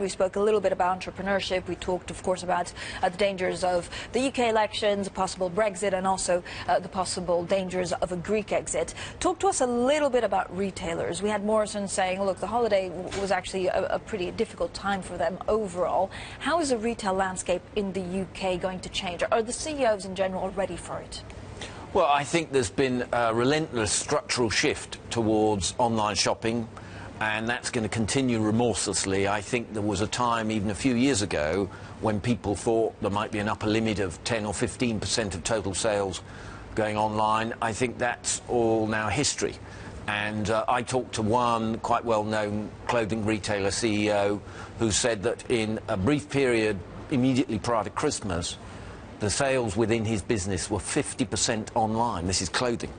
We spoke a little bit about entrepreneurship. We talked, of course, about the dangers of the UK elections, a possible Brexit, and also the possible dangers of a Greek exit. Talk to us a little bit about retailers. We had Morrison saying, look, the holiday was actually a pretty difficult time for them overall. How is the retail landscape in the UK going to change? Are the CEOs in general ready for it? Well, I think there's been a relentless structural shift towards online shopping, and that's going to continue remorselessly. I think there was a time, even a few years ago, when people thought there might be an upper limit of 10 or 15% of total sales going online. I think that's all now history. And I talked to one quite well-known clothing retailer CEO who said that in a brief period immediately prior to Christmas, the sales within his business were 50% online. This is clothing.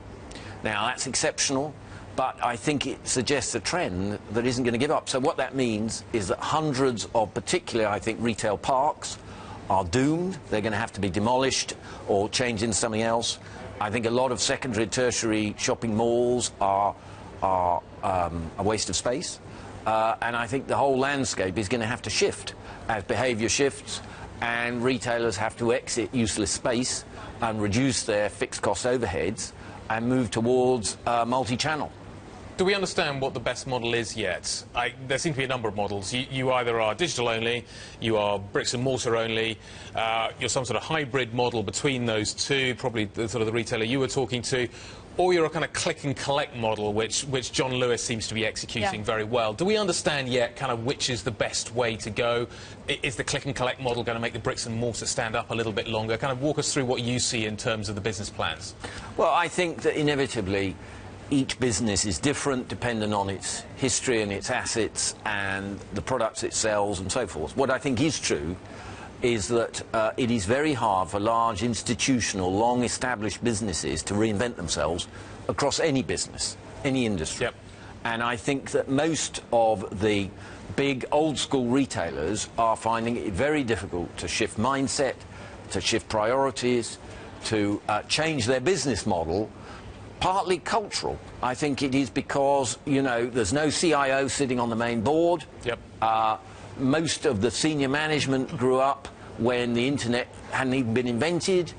Now, that's exceptional, but I think it suggests a trend that isn't going to give up. So what that means is that hundreds of particularly, I think, retail parks are doomed. They're going to have to be demolished or changed into something else. I think a lot of secondary and tertiary shopping malls are a waste of space. And I think the whole landscape is going to have to shift as behaviour shifts and retailers have to exit useless space and reduce their fixed cost overheads and move towards multi-channel. Do we understand what the best model is yet? There seem to be a number of models. You either are digital only, you are bricks and mortar only, you're some sort of hybrid model between those two, probably the sort of the retailer you were talking to, or you're a kind of click and collect model, which John Lewis seems to be executing very well. Do we understand yet kind of which is the best way to go? Is the click and collect model going to make the bricks and mortar stand up a little bit longer? Kind of walk us through what you see in terms of the business plans. Well, I think that inevitably each business is different depending on its history and its assets and the products it sells and so forth. What I think is true is that it is very hard for large institutional, long-established businesses to reinvent themselves across any business, any industry. Yep. And I think that most of the big old-school retailers are finding it very difficult to shift mindset, to shift priorities, to change their business model. Partly cultural. I think it is because, you know, there's no CIO sitting on the main board. Yep. Most of the senior management grew up when the internet hadn't even been invented,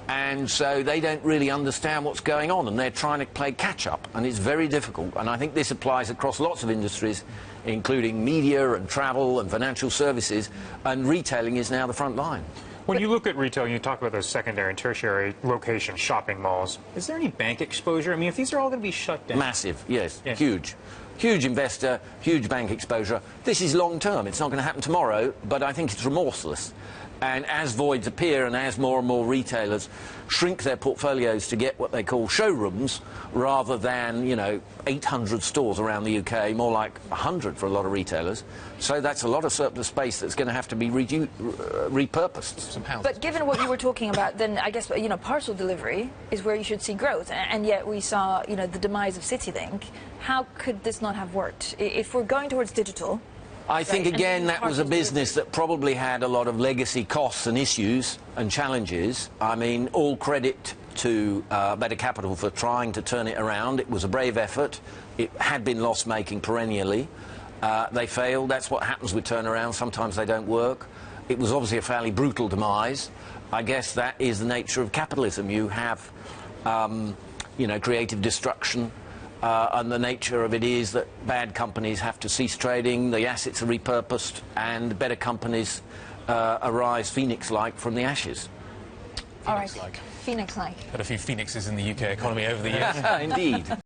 and so they don't really understand what's going on, and they're trying to play catch-up, and it's very difficult. And I think this applies across lots of industries, including media and travel and financial services, and retailing is now the front line. When you look at retail, you talk about those secondary and tertiary location shopping malls. Is there any bank exposure? I mean, if these are all going to be shut down... Massive, yes, yeah. Huge. Huge investor, huge bank exposure. This is long-term. It's not going to happen tomorrow, but I think it's remorseless. And as voids appear and as more and more retailers shrink their portfolios to get what they call showrooms rather than, you know, 800 stores around the UK, more like 100 for a lot of retailers. So that's a lot of surplus space that's going to have to be repurposed. But given what you were talking about, then I guess, you know, parcel delivery is where you should see growth. And yet we saw, you know, the demise of CityLink. How could this not have worked? If we're going towards digital... I think, again, that was a business that probably had a lot of legacy costs and issues and challenges. I mean, all credit to Better Capital for trying to turn it around. It was a brave effort. It had been loss-making perennially. They failed. That's what happens with turnarounds. Sometimes they don't work. It was obviously a fairly brutal demise. I guess that is the nature of capitalism. You have, you know, creative destruction. And the nature of it is that bad companies have to cease trading, the assets are repurposed, and better companies arise phoenix-like from the ashes. All right, phoenix-like. Had a few phoenixes in the UK economy over the years. Indeed.